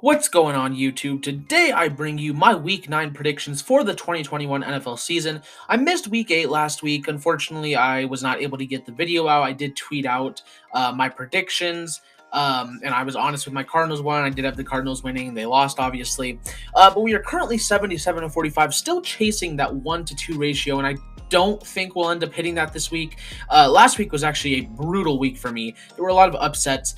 What's going on YouTube? Today I bring you my Week 9 predictions for the 2021 NFL season. I missed Week 8 last week. Unfortunately, I was not able to get the video out. I did tweet out my predictions, and I was honest with my Cardinals one. I did have the Cardinals winning. They lost, obviously. But we are currently 77-45, still chasing that 1-2 ratio, and I don't think we'll end up hitting that this week. Last week was actually a brutal week for me. There were a lot of upsets.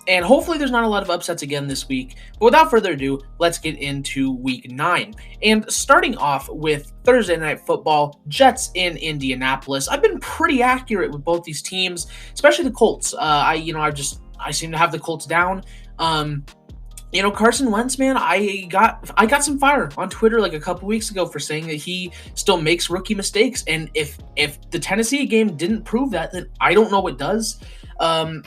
And hopefully there's not a lot of upsets again this week. But without further ado, let's get into Week 9. And starting off with Thursday Night Football, Jets in Indianapolis. I've been pretty accurate with both these teams, especially the Colts. I seem to have the Colts down. Carson Wentz, man, I got some fire on Twitter like a couple weeks ago for saying that he still makes rookie mistakes. And if the Tennessee game didn't prove that, then I don't know what does.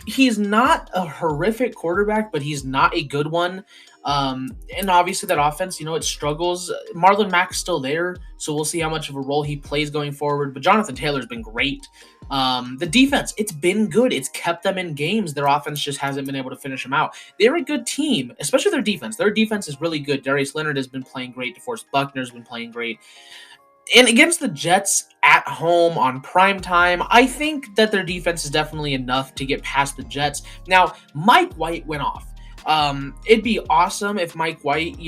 He's not a horrific quarterback, but he's not a good one. And obviously that offense, it struggles. Marlon Mack's still there, so we'll see how much of a role he plays going forward. But Jonathan Taylor's been great. The defense, it's been good. It's kept them in games. Their offense just hasn't been able to finish them out. They're a good team, especially their defense. Their defense is really good. Darius Leonard has been playing great. DeForest Buckner's been playing great. And against the Jets at home on prime time, I think that their defense is definitely enough to get past the Jets. Now, Mike White went off. It'd be awesome if Mike White,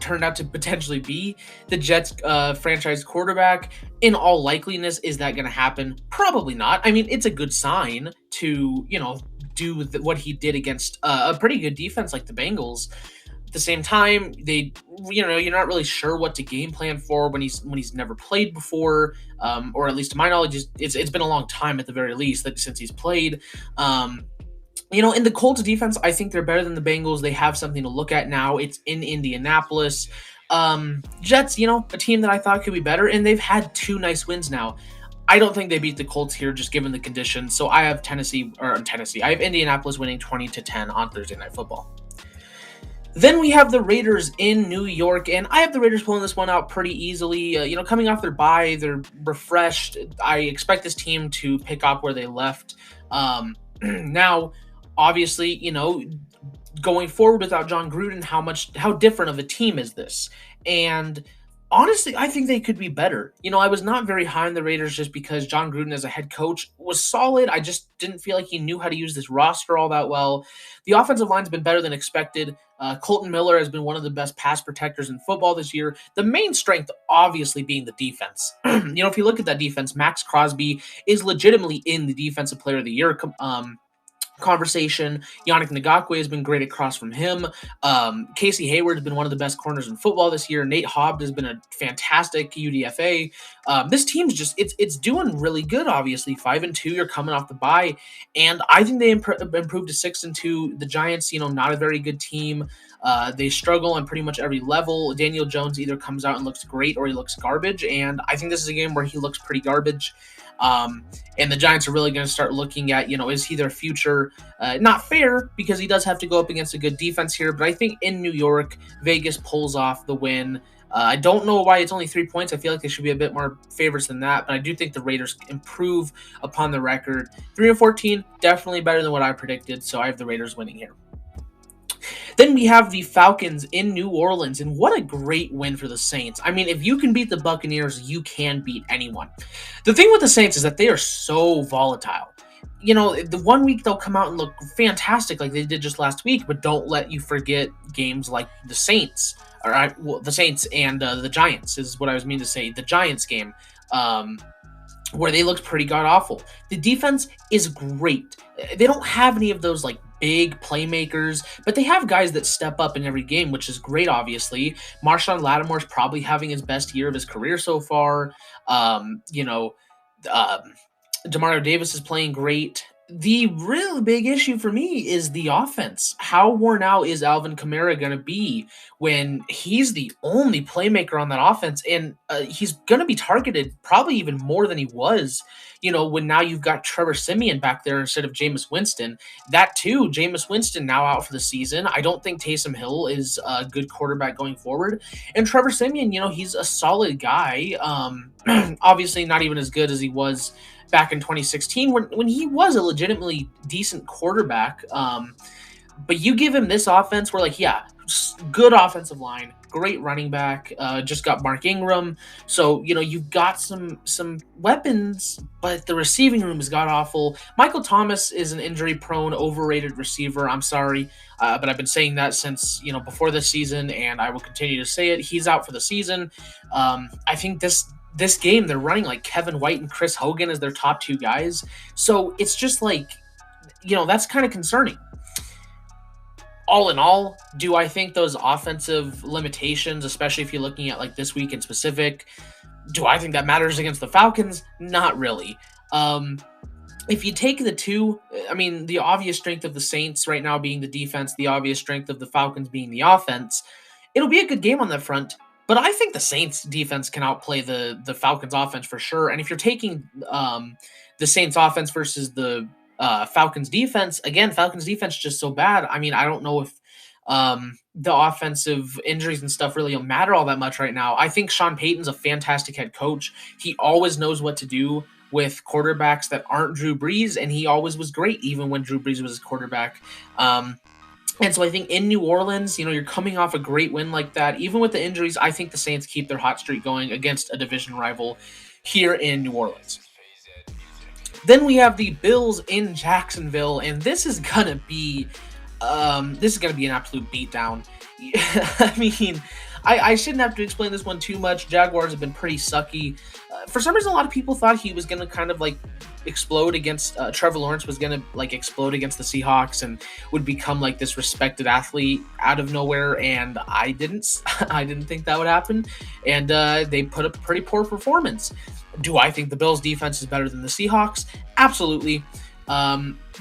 turned out to potentially be the Jets franchise quarterback. In all likeliness, is that going to happen? Probably not. I mean, it's a good sign to, do what he did against a pretty good defense like the Bengals. At the same time, you're not really sure what to game plan for when he's never played before, or at least to my knowledge, it's been a long time at the very least since he's played. In the Colts defense, I think they're better than the Bengals. They have something to look at now. It's in Indianapolis. Jets, a team that I thought could be better, and they've had 2 nice wins now. I don't think they beat the Colts here, just given the conditions. So I have I have Indianapolis winning 20-10 on Thursday Night Football. Then we have the Raiders in New York, and I have the Raiders pulling this one out pretty easily. Coming off their bye, they're refreshed. I expect this team to pick up where they left. Now, obviously, going forward without John Gruden, how different of a team is this? And honestly, I think they could be better. I was not very high on the Raiders just because John Gruden as a head coach was solid. I just didn't feel like he knew how to use this roster all that well. The offensive line's been better than expected. Colton Miller has been one of the best pass protectors in football this year. The main strength, obviously, being the defense. If you look at that defense, Max Crosby is legitimately in the Defensive Player of the Year conversation. Yannick Ngakoue has been great across from him. Casey Hayward has been one of the best corners in football this year. Nate Hobbs has been a fantastic UDFA. This team's just it's doing really good. Obviously, 5-2. You're coming off the bye, and I think they improved to 6-2. The Giants, not a very good team. They struggle on pretty much every level. Daniel Jones either comes out and looks great or he looks garbage, and I think this is a game where he looks pretty garbage. And the Giants are really going to start looking at, is he their future? Not fair, because he does have to go up against a good defense here, but I think in New York, Vegas pulls off the win. I don't know why it's only 3 points. I feel like they should be a bit more favorites than that, but I do think the Raiders improve upon the record. 3-14, definitely better than what I predicted, so I have the Raiders winning here. Then we have the Falcons in New Orleans, and what a great win for the Saints. I mean, if you can beat the Buccaneers, you can beat anyone. The thing with the Saints is that they are so volatile. The 1 week they'll come out and look fantastic like they did just last week, but don't let you forget games like the Saints. All right, well, the Saints and the Giants is what I was meaning to say. The Giants game, where they looked pretty god-awful. The defense is great. They don't have any of those, big playmakers, but they have guys that step up in every game, which is great, obviously. Marshawn Lattimore's probably having his best year of his career so far. Demario Davis is playing great. The real big issue for me is the offense. How worn out is Alvin Kamara going to be when he's the only playmaker on that offense? And he's going to be targeted probably even more than he was, when now you've got Trevor Siemian back there instead of Jameis Winston. That too, Jameis Winston now out for the season. I don't think Taysom Hill is a good quarterback going forward. And Trevor Siemian, he's a solid guy. Obviously not even as good as he was back in 2016 when he was a legitimately decent quarterback. But you give him this offense where, like, yeah, good offensive line, great running back, just got Mark Ingram. So, you've got some weapons, but the receiving room has got awful. Michael Thomas is an injury-prone, overrated receiver. I'm sorry, but I've been saying that since, before this season, and I will continue to say it. He's out for the season. I think this game, they're running like Kevin White and Chris Hogan as their top two guys. So it's just like, that's kind of concerning. All in all, do I think those offensive limitations, especially if you're looking at like this week in specific, do I think that matters against the Falcons? Not really. If you take the two, I mean, the obvious strength of the Saints right now being the defense, the obvious strength of the Falcons being the offense, it'll be a good game on that front. But I think the Saints defense can outplay the Falcons offense for sure. And if you're taking the Saints offense versus the Falcons defense, again, Falcons defense just so bad. I mean, I don't know if the offensive injuries and stuff really don't matter all that much right now. I think Sean Payton's a fantastic head coach. He always knows what to do with quarterbacks that aren't Drew Brees, and he always was great even when Drew Brees was his quarterback. And so I think in New Orleans, you're coming off a great win like that. Even with the injuries, I think the Saints keep their hot streak going against a division rival here in New Orleans. Then we have the Bills in Jacksonville, and this is gonna be an absolute beatdown. I mean, I shouldn't have to explain this one too much. Jaguars have been pretty sucky. For some reason, a lot of people thought he was gonna kind of like explode against Trevor Lawrence was gonna like explode against the Seahawks and would become like this respected athlete out of nowhere, and I didn't think that would happen, and they put up a pretty poor performance. Do I think the Bills defense is better than the Seahawks? Absolutely.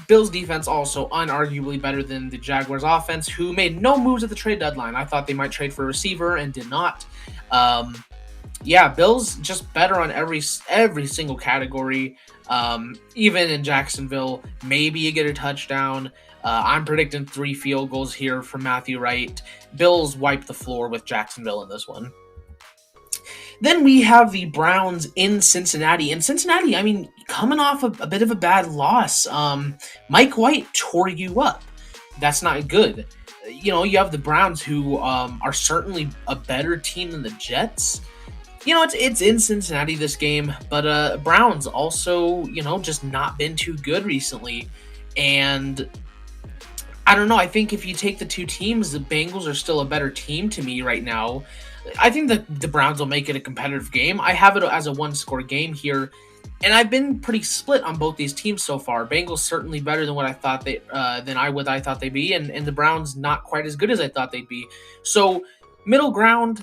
Bills defense also unarguably better than the Jaguars offense, who made no moves at the trade deadline. I thought they might trade for a receiver and did not. Bills just better on every single category. Even in Jacksonville, maybe you get a touchdown. I'm predicting 3 field goals here from Matthew Wright. Bills wipe the floor with Jacksonville in this one. Then we have the Browns in Cincinnati. And Cincinnati, I mean, coming off a bit of a bad loss. Mike White tore you up. That's not good. You have the Browns who are certainly a better team than the Jets. It's in Cincinnati this game, but Browns also, just not been too good recently. And I don't know. I think if you take the two teams, the Bengals are still a better team to me right now. I think that the Browns will make it a competitive game. I have it as a one-score game here, and I've been pretty split on both these teams so far. Bengals certainly better than what I thought I thought they'd be, and the Browns not quite as good as I thought they'd be. So middle ground,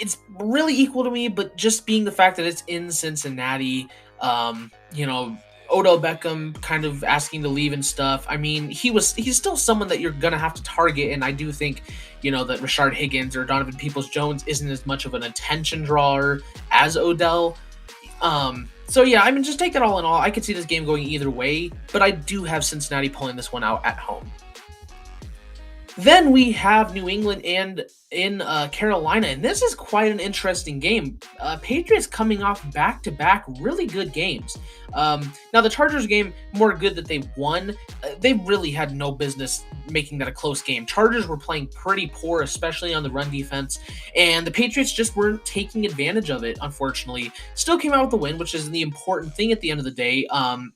it's really equal to me, but just being the fact that it's in Cincinnati, Odell Beckham kind of asking to leave and stuff. I mean, he's still someone that you're going to have to target, and I do think, that Rashard Higgins or Donovan Peoples-Jones isn't as much of an attention drawer as Odell. Just take it all in all. I could see this game going either way, but I do have Cincinnati pulling this one out at home. Then we have New England and in Carolina, and this is quite an interesting game. Patriots coming off back-to-back really good games. Now, the Chargers game, more good that they won. They really had no business making that a close game. Chargers were playing pretty poor, especially on the run defense, and the Patriots just weren't taking advantage of it, unfortunately. Still came out with the win, which is the important thing at the end of the day, and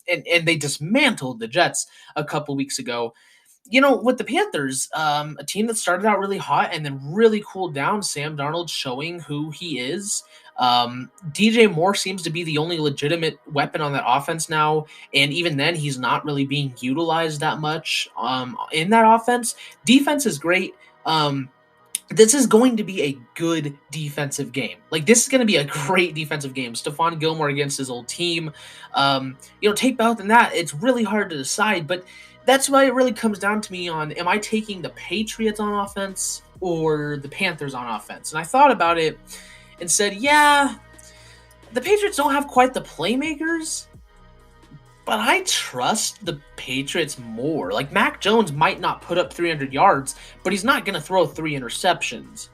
they dismantled the Jets a couple weeks ago. With the Panthers, a team that started out really hot and then really cooled down, Sam Darnold showing who he is. DJ Moore seems to be the only legitimate weapon on that offense now, and even then, he's not really being utilized that much in that offense. Defense is great. This is going to be a good defensive game. Like, this is going to be a great defensive game. Stephon Gilmore against his old team. Take better than that. It's really hard to decide, but that's why it really comes down to me on, am I taking the Patriots on offense or the Panthers on offense? And I thought about it and said, yeah, the Patriots don't have quite the playmakers, but I trust the Patriots more. Like, Mac Jones might not put up 300 yards, but he's not going to throw 3 interceptions,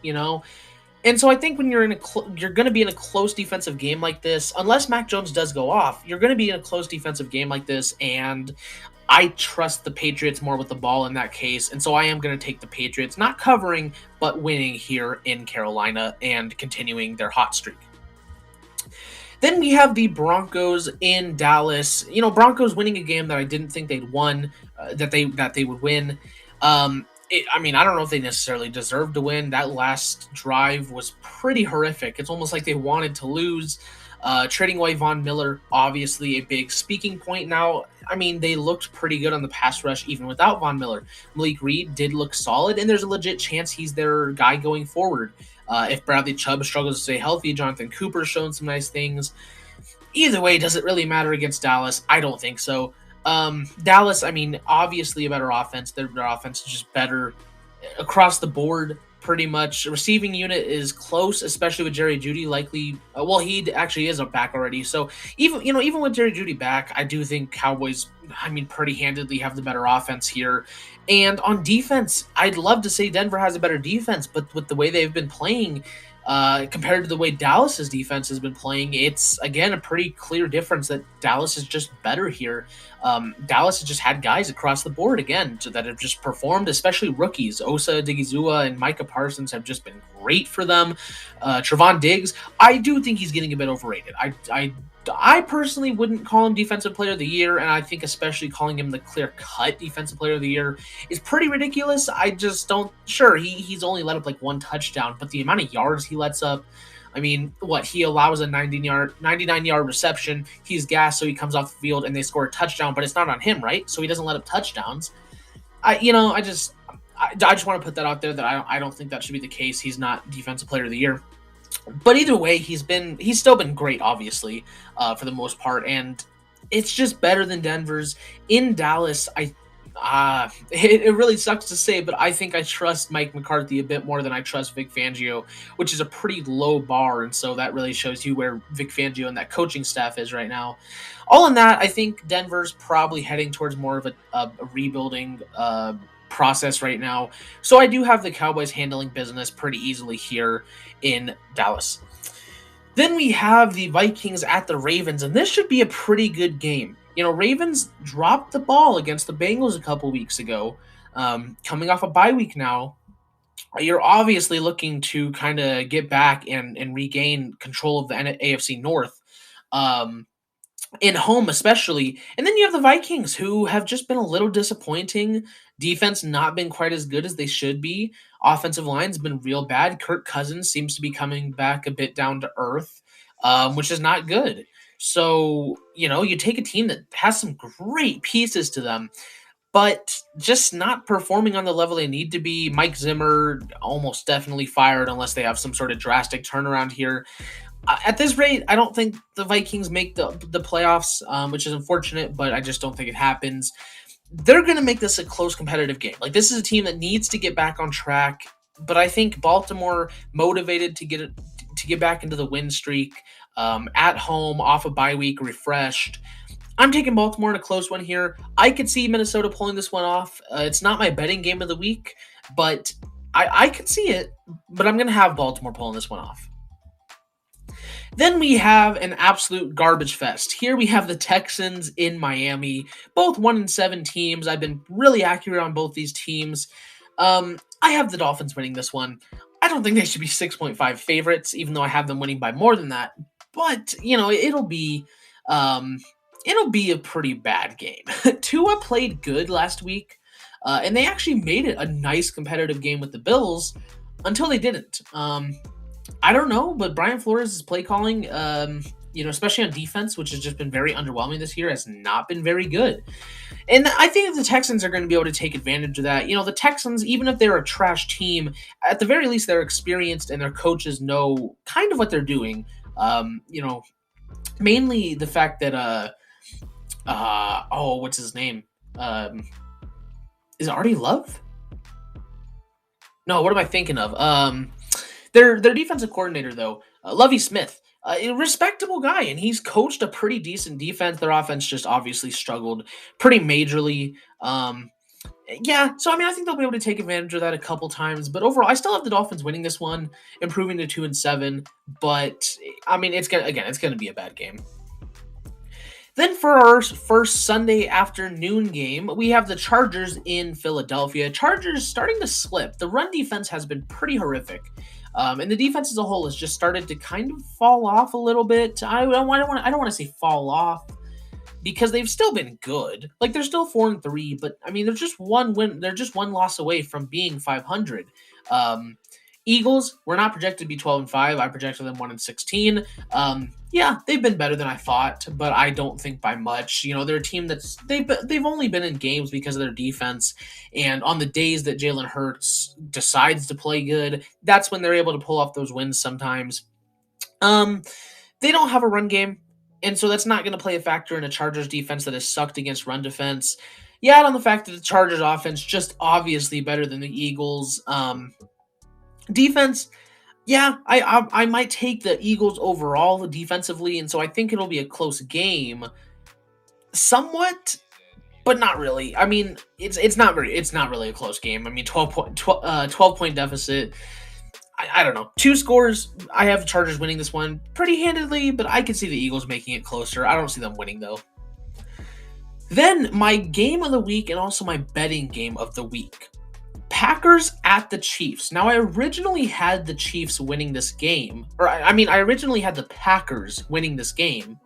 And so I think when you're going to be in a close defensive game like this, unless Mac Jones does go off, you're going to be in a close defensive game like this, and I trust the Patriots more with the ball in that case, and so I am going to take the Patriots, not covering, but winning here in Carolina and continuing their hot streak. Then we have the Broncos in Dallas. Broncos winning a game that I didn't think they'd won, that they would win. I don't know if they necessarily deserved to win. That last drive was pretty horrific. It's almost like they wanted to lose. Trading away Von Miller, obviously a big speaking point now. They looked pretty good on the pass rush even without Von Miller. Malik Reed did look solid, and there's a legit chance he's their guy going forward. If Bradley Chubb struggles to stay healthy, Jonathan Cooper's shown some nice things. Either way, does it really matter against Dallas? I don't think so. Dallas, obviously a better offense. Their offense is just better across the board, pretty much. Receiving unit is close, especially with Jerry Jeudy likely. He actually is a back already. So even with Jerry Jeudy back, I do think Cowboys, pretty handedly have the better offense here. And on defense, I'd love to say Denver has a better defense, but with the way they've been playing, compared to the way Dallas's defense has been playing, it's again a pretty clear difference that Dallas is just better here. Dallas has just had guys across the board again that have just performed, especially rookies. Osa Odighizuwa and Micah Parsons have just been great for them. Trevon Diggs, I do think he's getting a bit overrated. I personally wouldn't call him Defensive Player of the Year, and I think especially calling him the clear-cut Defensive Player of the Year is pretty ridiculous. I just don't... Sure, he's only let up like one touchdown, but the amount of yards he lets up... he allows a 99-yard reception, he's gassed, so he comes off the field, and they score a touchdown, but it's not on him, right? So he doesn't let up touchdowns. I just want to put that out there that I don't think that should be the case. He's not Defensive Player of the Year. But either way, he's still been great, obviously, for the most part, and it's just better than Denver's. In Dallas, it really sucks to say, but I think I trust Mike McCarthy a bit more than I trust Vic Fangio, which is a pretty low bar, and so that really shows you where Vic Fangio and that coaching staff is right now. All in that, I think Denver's probably heading towards more of a rebuilding process right now. So I do have the Cowboys handling business pretty easily here in Dallas. Then we have the Vikings at the Ravens, and this should be a pretty good game. Ravens dropped the ball against the Bengals a couple weeks ago. Coming off a bye week now, you're obviously looking to kind of get back and regain control of the AFC North. In home especially. And then you have the Vikings, who have just been a little disappointing. Defense not been quite as good as they should be. Offensive line's been real bad. Kirk Cousins seems to be coming back a bit down to earth, which is not good. So, you take a team that has some great pieces to them, but just not performing on the level they need to be. Mike Zimmer almost definitely fired unless they have some sort of drastic turnaround here. At this rate, I don't think the Vikings make the playoffs, which is unfortunate, but I just don't think it happens. They're going to make this a close competitive game. This is a team that needs to get back on track, but I think Baltimore motivated to get back into the win streak, at home, off a bye week, refreshed. I'm taking Baltimore in a close one here. I could see Minnesota pulling this one off. It's not my betting game of the week, but I could see it, but I'm going to have Baltimore pulling this one off. Then we have an absolute garbage fest. Here we have the Texans in Miami, both 1-7 teams. I've been really accurate on both these teams. I have the Dolphins winning this one. I don't think they should be 6.5 favorites, even though I have them winning by more than that. But, it'll be a pretty bad game. Tua played good last week, and they actually made it a nice competitive game with the Bills until they didn't. I don't know, but Brian Flores' play calling, especially on defense, which has just been very underwhelming this year, has not been very good. And I think the Texans are going to be able to take advantage of that. The Texans, even if they're a trash team, at the very least, they're experienced and their coaches know kind of what they're doing. Mainly the fact that, what's his name? Is it Artie Love? No, what am I thinking of? Their defensive coordinator, though, Lovie Smith, a respectable guy, and he's coached a pretty decent defense. Their offense just obviously struggled pretty majorly. So I think they'll be able to take advantage of that a couple times. But overall, I still have the Dolphins winning this one, improving to 2-7. But it's gonna be a bad game. Then for our first Sunday afternoon game, we have the Chargers in Philadelphia. Chargers starting to slip. The run defense has been pretty horrific. And the defense as a whole has just started to kind of fall off a little bit. I don't want to say fall off because they've still been good. Like they're still 4-3, but I mean they're just one win. They're just one loss away from being 500. Eagles were not projected to be 12-5. I projected them 1-16. Yeah, they've been better than I thought, but I don't think by much. You know, they're a team that's they've only been in games because of their defense, and on the days that Jalen Hurts decides to play good, that's when they're able to pull off those wins sometimes. They don't have a run game, and so that's not going to play a factor in a Chargers defense that has sucked against run defense. Yeah, on the fact that the Chargers offense just obviously better than the Eagles. Defense, yeah, I might take the Eagles overall defensively, and so I think it'll be a close game, somewhat, but not really. I mean, it's not really a close game. I mean, 12 point deficit. I don't know. 2 scores. I have the Chargers winning this one pretty handedly, but I can see the Eagles making it closer. I don't see them winning though. Then my game of the week and also my betting game of the week. Packers at the Chiefs. Now, I originally had the Chiefs winning this game. I originally had the Packers winning this game.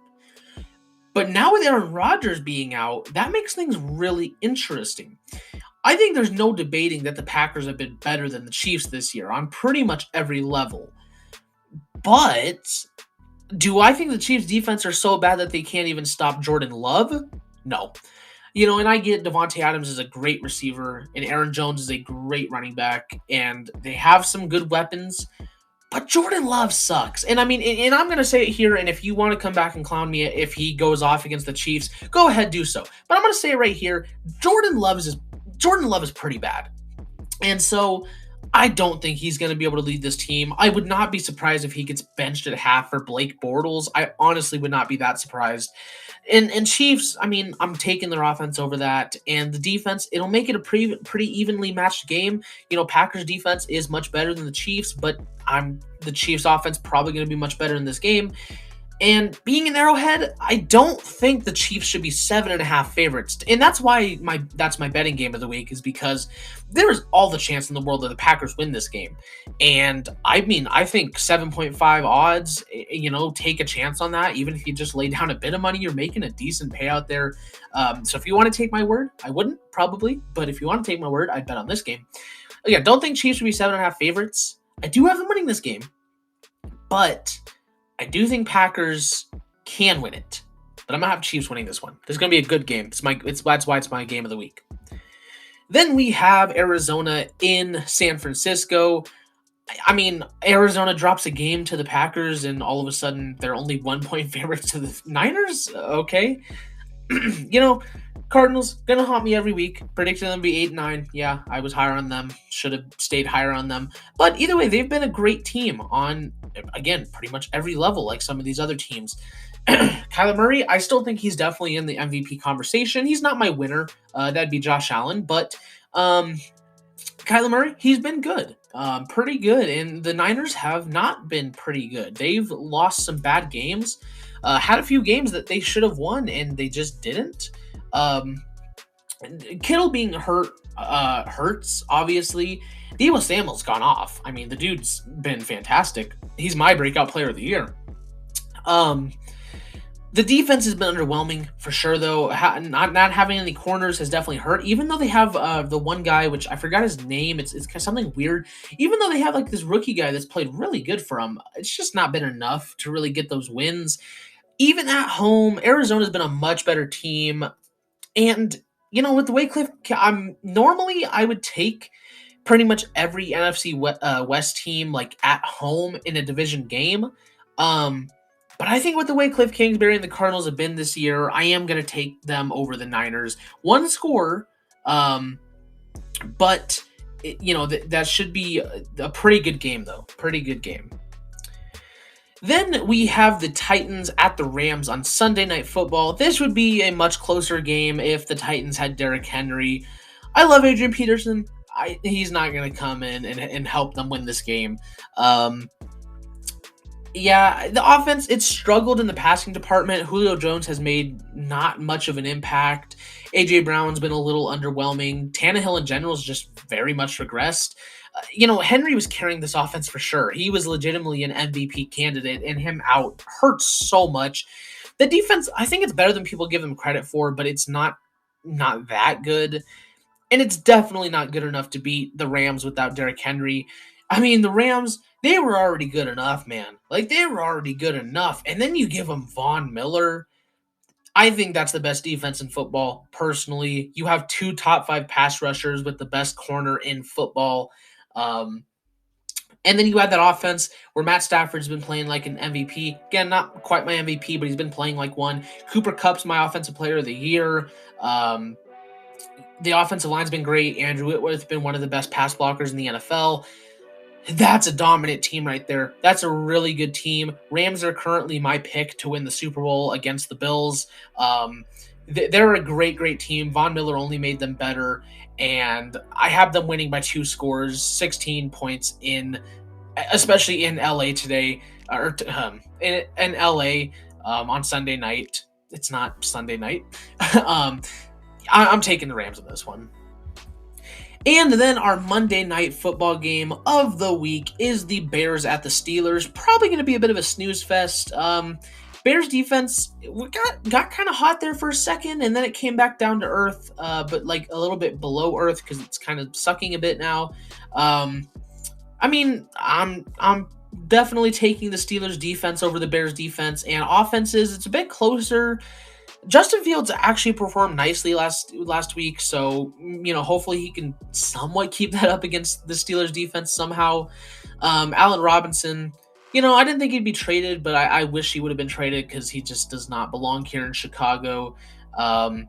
But now with Aaron Rodgers being out, that makes things really interesting. I think there's no debating that the Packers have been better than the Chiefs this year on pretty much every level. But do I think the Chiefs' defense are so bad that they can't even stop Jordan Love? No. You know, and I get Devontae Adams is a great receiver, and Aaron Jones is a great running back, and they have some good weapons, but Jordan Love sucks. And I mean, and I'm going to say it here, and if you want to come back and clown me if he goes off against the Chiefs, go ahead, do so. But I'm going to say it right here, Jordan Love is pretty bad. And so I don't think he's going to be able to lead this team. I would not be surprised if he gets benched at half for Blake Bortles. I honestly would not be that surprised. And Chiefs, I mean, I'm taking their offense over that. And the defense, it'll make it a pretty evenly matched game. You know, Packers defense is much better than the Chiefs, but the Chiefs offense probably going to be much better in this game. And being an Arrowhead, I don't think the Chiefs should be 7.5 favorites. And that's why that's my betting game of the week, is because there is all the chance in the world that the Packers win this game. And I mean, I think 7.5 odds, you know, take a chance on that. Even if you just lay down a bit of money, you're making a decent payout there. So if you want to take my word, I wouldn't probably, but if you want to take my word, I'd bet on this game. Again, don't think Chiefs should be 7.5 favorites. I do have them winning this game, but I do think Packers can win it, but I'm going to have Chiefs winning this one. This is going to be a good game. That's why it's my game of the week. Then we have Arizona in San Francisco. I mean, Arizona drops a game to the Packers, and all of a sudden they're only 1-point favorites to the Niners? Okay. You know, Cardinals going to haunt me every week. Predicted them to be 8-9. Yeah, I was higher on them. Should have stayed higher on them. But either way, they've been a great team on, again, pretty much every level, like some of these other teams. Kyler Murray, I still think he's definitely in the MVP conversation. He's not my winner. That'd be Josh Allen. But Kyler Murray, he's been good. Pretty good. And the Niners have not been pretty good. They've lost some bad games. Had a few games that they should have won, and they just didn't. Kittle being hurt hurts, obviously. Deebo Samuel's gone off. I mean, the dude's been fantastic. He's my breakout player of the year. The defense has been underwhelming for sure, though. Not having any corners has definitely hurt. Even though they have the one guy, which I forgot his name, it's kind of something weird. Even though they have like this rookie guy that's played really good for them, it's just not been enough to really get those wins. Even at home, Arizona's been a much better team. And, you know, with the way normally I would take pretty much every NFC West team like at home in a division game. But I think with the way Cliff Kingsbury and the Cardinals have been this year, I am going to take them over the Niners. One score, but, that should be a pretty good game, though. Pretty good game. Then we have the Titans at the Rams on Sunday Night Football. This would be a much closer game if the Titans had Derrick Henry. I love Adrian Peterson. He's not going to come in and help them win this game. Yeah, the offense, it's struggled in the passing department. Julio Jones has made not much of an impact. AJ Brown's been a little underwhelming. Tannehill in general has just very much regressed. Henry was carrying this offense for sure. He was legitimately an MVP candidate, and him out hurts so much. The defense, I think it's better than people give them credit for, but it's not that good. And it's definitely not good enough to beat the Rams without Derrick Henry. I mean, the Rams, they were already good enough, man. Like, they were already good enough. And then you give them Von Miller. I think that's the best defense in football, personally. You have two top 5 pass rushers with the best corner in football. Um, and then you add that offense where Matt Stafford's been playing like an MVP. Again, not quite my MVP, but he's been playing like one. Cooper Kupp's my offensive player of the year. The offensive line's been great. Andrew Whitworth's been one of the best pass blockers in the NFL. That's a dominant team right there. That's a really good team. Rams are currently my pick to win the Super Bowl against the Bills. They're a great, great team. Von Miller only made them better, and I have them winning by 2 scores, 16 points especially in LA today, in LA on Sunday night. It's not Sunday night. I'm taking the Rams in this one. And then our Monday night football game of the week is the Bears at the Steelers. Probably going to be a bit of a snooze fest. Bears defense got kind of hot there for a second, and then it came back down to earth, but like a little bit below earth because it's kind of sucking a bit now. I'm definitely taking the Steelers defense over the Bears defense, and offenses, it's a bit closer. Justin Fields actually performed nicely last week, so hopefully he can somewhat keep that up against the Steelers defense somehow. Allen Robinson, I didn't think he'd be traded, but I wish he would have been traded because he just does not belong here in Chicago. I'm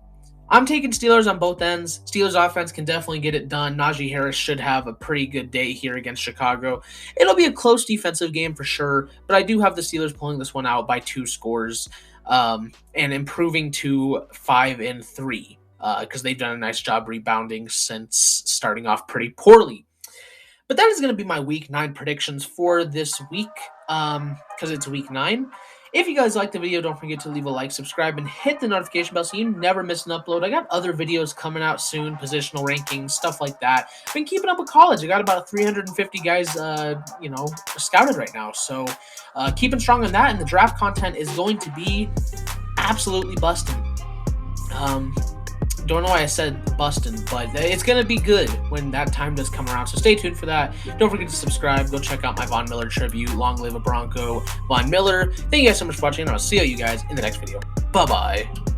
taking Steelers on both ends. Steelers offense can definitely get it done. Najee Harris should have a pretty good day here against Chicago. It'll be a close defensive game for sure, but I do have the Steelers pulling this one out by 2 scores. And improving to 5-3 because they've done a nice job rebounding since starting off pretty poorly. But that is going to be my Week 9 predictions for this week because it's Week 9. If you guys liked the video, don't forget to leave a like, subscribe, and hit the notification bell so you never miss an upload. I got other videos coming out soon, positional rankings, stuff like that. I've been keeping up with college. I got about 350 guys, scouted right now. So keeping strong on that, and the draft content is going to be absolutely busting. Don't know why I said bustin', but it's going to be good when that time does come around. So stay tuned for that. Don't forget to subscribe. Go check out my Von Miller tribute. Long live a Bronco, Von Miller. Thank you guys so much for watching, and I'll see you guys in the next video. Bye-bye.